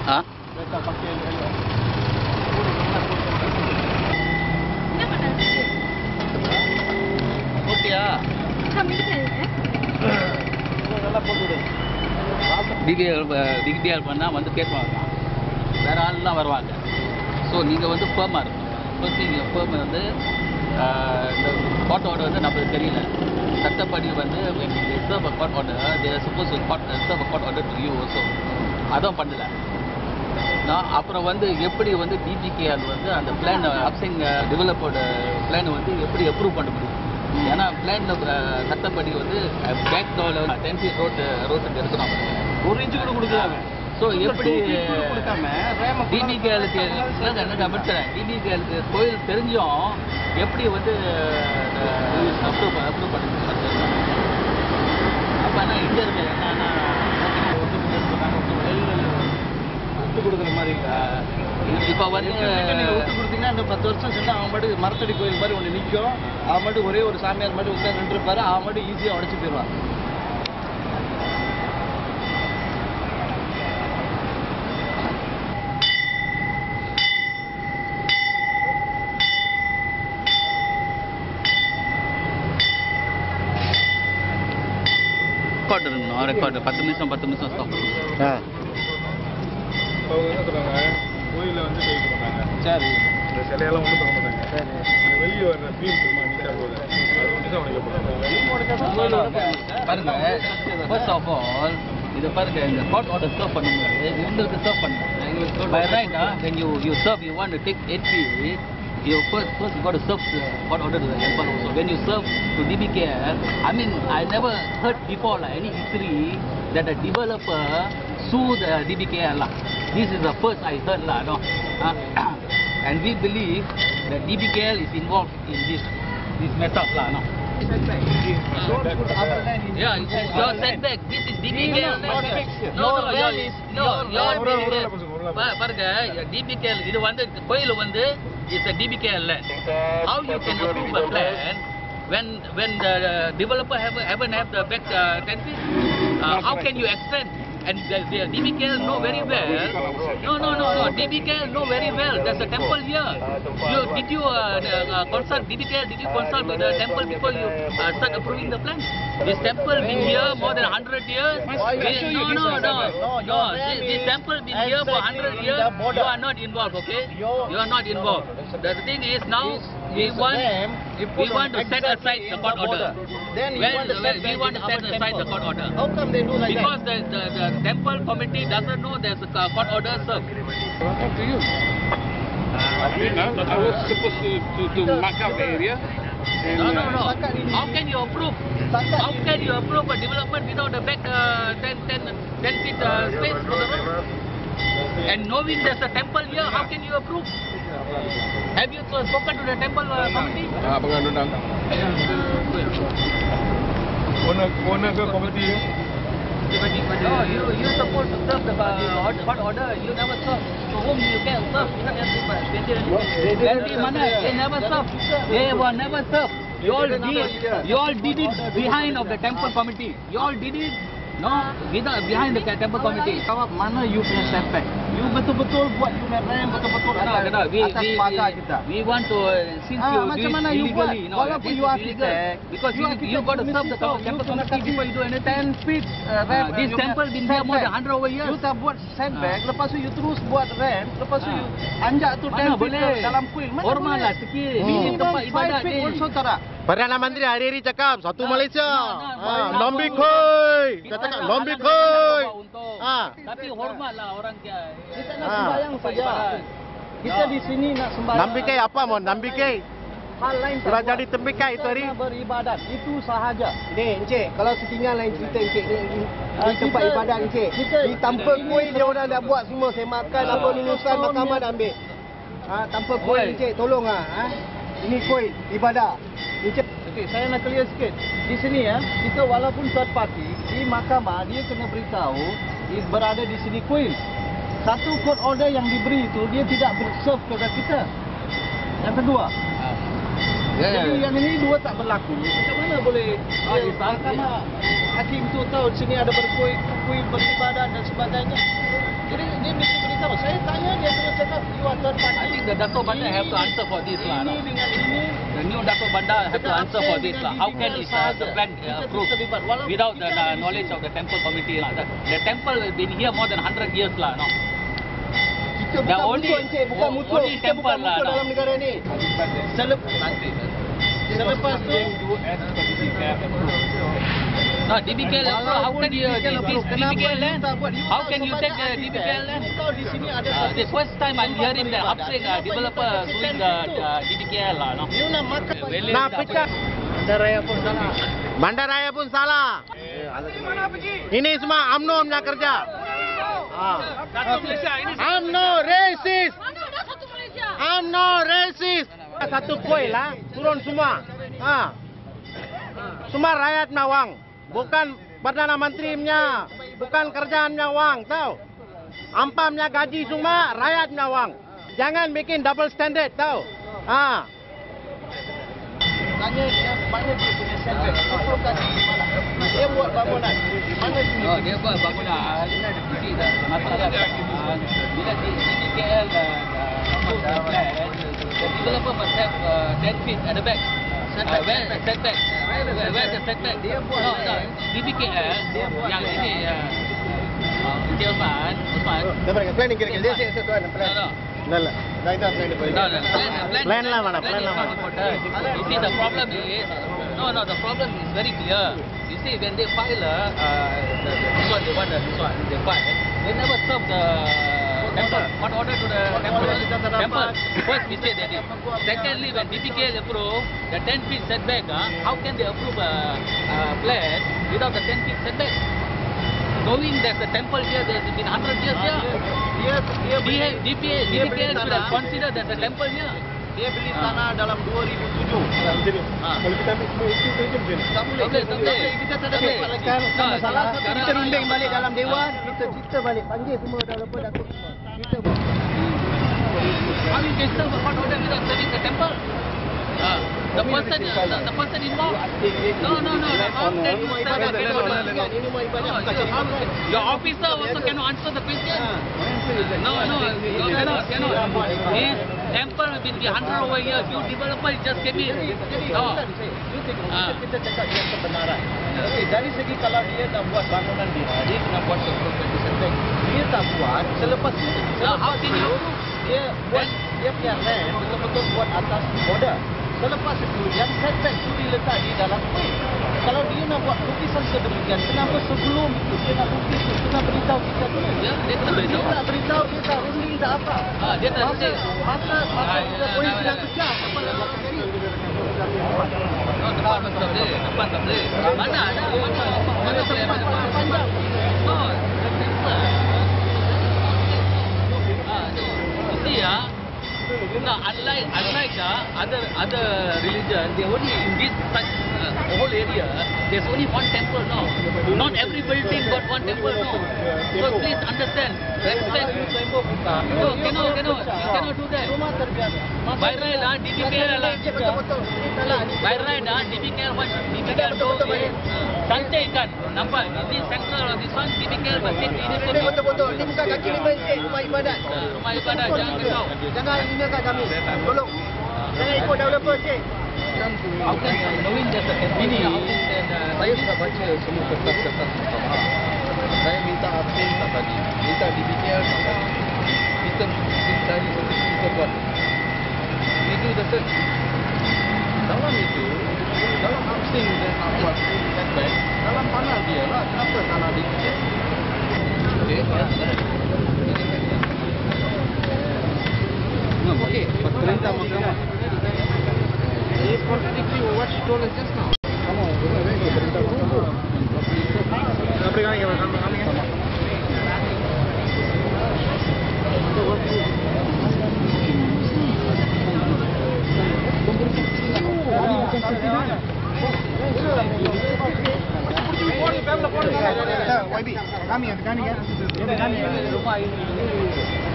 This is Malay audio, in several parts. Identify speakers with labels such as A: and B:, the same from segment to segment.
A: Ha? போட்டியா? டிகிபிஆர் பண்ணால் வந்து கேட்பாங்க, வேறு ஆள்லாம் வருவாங்க. ஸோ நீங்கள் வந்து ஃபேமாக இருக்கணும். ஃபர்ஸ்ட் நீங்கள் ஃபேம் வந்து இந்த கோர்ட் ஆர்டர் வந்து நம்மளுக்கு தெரியல. சட்டப்படி வந்து சர்வ் அ court order, they are suppose serve a court order to you also. அதுவும் பண்ணல. நான் அப்புறம் வந்து எப்படி வந்து டிபிகேஆர் வந்து அந்த பிளான் ஹவுசிங் டெவலப்போட பிளான் வந்து எப்படி அப்ரூவ் பண்ண முடியும்? ஏன்னா பிளானில் சட்டப்படி வந்து பேக் டோவில் 10 feet ரோட்டுக்கு இருக்கணும்.
B: 1 inch கூட கொடுக்குறாங்க.
A: ஸோ எப்படி
B: கொடுக்காம
A: டிபிகேலுக்கு டிபிகேலுக்கு கோயில் தெரிஞ்சும் எப்படி வந்து அப்ரூவ் பண்ண அப்போ என்ன இங்கே இருக்கு என்னன்னா
B: விட்டு கொடுக்குற மாதிரி
A: இப்போ வந்து
B: நீங்கள் விட்டு கொடுத்தீங்கன்னா இந்த 10 வருஷம் சென்று அவன் பாட்டு மரத்தடி கோயில் மாதிரி ஒன்று நிற்கும். அவன் பாட்டு ஒரே ஒரு சாமியார் மட்டும் உட்காந்து நின்றுப்பாரு. அவன் பாட்டு ஈஸியாக உடச்சி போயிடுவான்.
A: ரெக்கார்டு இருக்கணும். ரெக்கார்டு 10 நிமிஷம் ஸ்டாப் பண்ணுங்க.
C: அவங்க என்ன சொல்றாங்க, கோயிலில் வந்து கை கொடுப்பாங்க.
B: சரி,
C: இந்த சிலையெல்லாம் ஒன்றும் பண்ண மாட்டாங்க.
B: சரி.
C: அந்த வெளியே வர ஃபீல் சும்மா நீட்டாக போகுது, அது ஒன்று தான் உனக்கு
A: பாருங்க, ஃபர்ஸ்ட் ஆஃப் ஆல் இது பாருங்க, இந்த கோர்ட் ஆர்டர் சர்வ் பண்ணும்போது இவங்களுக்கு சர்வ் பண்ணுங்க. By right when you serve, you want to take 8 feet, you first you got to serve court order to the temple also. When you serve to DBKL, I mean, I never heard before any history that a developer sue the DBKL lah. This is the first I heard lah, no. And we believe that DBKL is involved in this mess up lah, no. Yeah, your setback. This is DBKL. பாருங்க, DBKL இது வந்து கோயில் வந்து is a DBKL land. How you can approve a plan when the developer haven't have the back 10 feet? How can you extend? And the DBKL know very well. No. DBKL know very well. There's a temple here. Did you consult DBKL? Did you consult with the temple before you start approving the plan? This temple been here more than 100 years. No. This temple been here for 100 years. You are not involved, okay? You are not involved. The thing is now we want to set aside the court order.
B: Then
A: we want to set aside the court order.
B: How come they do like
A: Because
B: that?
A: the temple committee doesn't know there's a court order served.
C: Up to you. I was supposed to mark up the area. And,
A: No. How can you approve? How can you approve a development without a back 10 feet space for the road? And knowing there's a temple here, how can you approve? Have you spoken to the temple committee?
C: Pengandungan. Owner ke komiti?
A: No, you supposed to serve the court order. You never serve. To whom you can serve? They never serve. They were never served. You all did it behind of the temple committee. You all did it. No, behind the temple committee.
B: Mana you punya setback? You betul-betul buat you punya rem betul-betul atas pagar kita.
A: We want to since you do
B: macam
A: it
B: mana you buat?
A: illegally,
B: Walaupun you architect,
A: because you got to serve the temple committee before you do anything.
B: 10 feet rem.
A: This temple been here more than 100 over years.
B: You tak buat setback, lepas tu you terus buat rem, lepas tu you anjak tu 10 feet dalam kuil. Mana
A: Hormatlah sikit.
B: Minimum
A: Tempat
B: 5
A: ibadat
B: feet
A: ni.
B: also tak ada.
D: Perdana Menteri hari-hari cakap satu Malaysia.
A: Nambi
D: Khoi. Katakan Nambi Khoi.
A: Tapi hormatlah orang dia.
B: Kita nak sembahyang saja. Kita di sini nak sembahyang.
D: Nambi Khoi apa mon? Nambi Khoi.
B: Hal lain
D: Sudah jadi tembikai itu hari.
B: Beribadat itu sahaja.
E: Ni Encik, kalau setinggal lain cerita Encik ni tempat ibadat Encik. Di tanpa kuih dia orang dah buat semua semakan apa lulusan mahkamah dah ambil. Tanpa kuih Encik tolong Ini kuih ibadat. Encik
B: Okey, saya nak clear sikit. Di sini kita walaupun third party, di mahkamah dia kena beritahu berada di sini kuil. Satu court order yang diberi itu dia tidak serve kepada kita. Yang kedua, jadi yang ini dua tak berlaku. Macam mana boleh mahkamah hakim tu tahu di sini ada berkuil beribadat dan sebagainya. Jadi dia mesti beritahu. Saya tanya dia kena cakap you are third party.
A: I think the Dato' Bandar have to answer for this lah.
B: Ini dengan ini.
A: The new Dato' Bandar have to answer for this lah. How can the plan approved without the knowledge of the temple committee lah? The temple has been here more than 100 years lah. No?
E: Kita bukan musuh, Encik. Bukan musuh.
A: only
E: Kita bukan
A: temple lah,
E: musuh
A: no.
E: dalam negara ni.
B: Selepas tu
A: No, DBKL how can you this DBKL land? How can you take DBKL land?
B: Kau di sini ada
A: The first time I'm hearing that Hapsing developer suing the DBKL lah. No?
B: you nak makan.
D: Nak pecah. Bandaraya pun salah. Ini semua UMNO punya kerja.
C: Satu Malaysia ini.
D: UMNO racist.
F: Mana ada satu Malaysia?
D: UMNO racist. Satu kuil lah, turun semua. Semua rakyat punya wang. Bukan Perdana Menteri punya. Bukan kerjaan punya wang, tahu? Ampam punya gaji semua rakyat punya wang. Jangan bikin double standard, tahu?
B: Tanya dia mana dia punya setback. Apa kata di mana? Dia buat bangunan. Mana sini?
A: Oh, dia buat bangunan. Jadi masalah bila DBKL approve the plan, the developer must have 10 feet at the back. Where the setback? Where's the setback? No, DBKL yang ini Encik Osman.
E: Planning kira-kira. Dia saya soalan.
A: No.
E: Dah. Dah plan dia.
D: Plan lah mana, plan lah mana.
A: You see, the problem is, the problem is very clear. You see, when they file this one, they file, they never serve the temple. What order to the temple? First mistake they did. Secondly, when DBKL approve the 10 feet setback, how can they approve a plan without the 10 feet setback? Knowing that the temple here, there's been 100 years here. DBKL should have considered that the temple here.
B: Dia beli tanah dalam 2007.
E: Kalau kita ambil semua itu saja macam ni.
B: Tak boleh. Kita tak ada tempat lagi. Masalah kita runding balik dalam dewan.
E: Kita balik panggil semua developer Datuk semua. Kita
A: How you can serve a court order without serving the temple? The person involved. No. How can you serve a court order?
E: ini rumah ibadat.
A: Your officer also cannot answer the question. No, cannot. This temple will be 100 over years. You developer just came in. No.
B: Kita cakap dia kebenaran. Okey, dari segi kalau dia dah buat bangunan dia kena buat property setback. Dia tak buat selepas itu.
A: How can you?
B: Dia buat dia punya land betul-betul buat atas border. Selepas itu yang setback itu diletak di dalam kuil. Kalau dia nak buat lukisan sedemikian, kenapa sebelum itu dia nak lukis itu? Kena beritahu kita dulu.
A: Ya, dia kena beritahu.
B: Dia tak beritahu, dia tak runding, tak apa.
A: Dia tak say.
B: Masa kita polis sudah pecah. Apa nak buat sendiri?
A: Depan tak boleh. Mana ada? Mana
B: Panjang.
A: No. You see, no, unlike other religion, they only in this such whole area, there's only one temple now. Not every building got one temple now. So please understand, respect. No, cannot. You cannot do that. By right, DBKL do santai kan, nampak? Ini central of this one, DBKL must take initiative.
E: Betul-betul. Ini bukan kaki lima Encik, rumah ibadat.
A: Rumah ibadat, jangan risau.
E: Jangan hinakan kami. Tolong. Jangan ikut developer Encik.
A: How can knowing that the company, how can
B: Saya sudah baca semua kertas-kertas mahkamah. Saya minta apel tak tadi. Minta DBKL tak tadi. Kita cari solusi, kita buat. We do the search. Dalam itu, dalam Hapsing dan nak buat setback, dalam tanah dia lah. Kenapa tanah dia? Okey, perintah mahkamah. He is contradicting what she told us just now.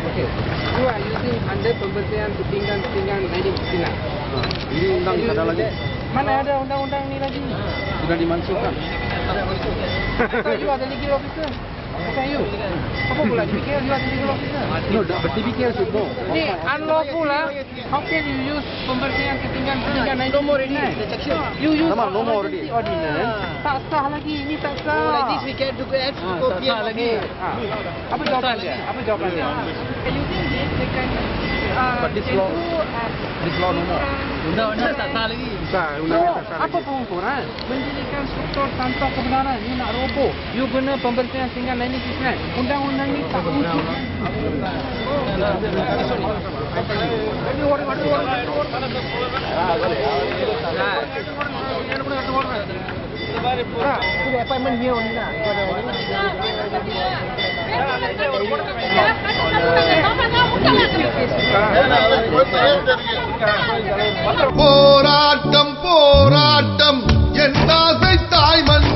E: Okey. You are using 100 pembersihan ketinggan 1969.
B: Ini undang tak ada lagi.
E: Mana ada undang-undang ni lagi?
B: Sudah dimansuhkan.
E: You are the legal officer. Bukan you. Apa pula TBKL? You are the legal officer.
F: No, but TBKL should know.
E: Ni unlawful lah. How can you use pembersihan ketinggian 1999? You use
F: No more already.
E: ordinance. Tak sah lagi. Ini tak sah.
B: Like this we can do it.
A: tak sah lagi.
E: Apa jawapan dia? Apa jawapan dia? Using this, they can
F: But this law no more.
A: Undang-undang tak sah lagi.
E: Apa pengukuran? Mendirikan struktur tanpa kebenaran. You nak roboh. You guna pembersihan sehingga 1999. Undang-undang ni tak wujud.
B: appointment here only lah.
G: போராட்டம் போராட்டம் என் தாய் மண்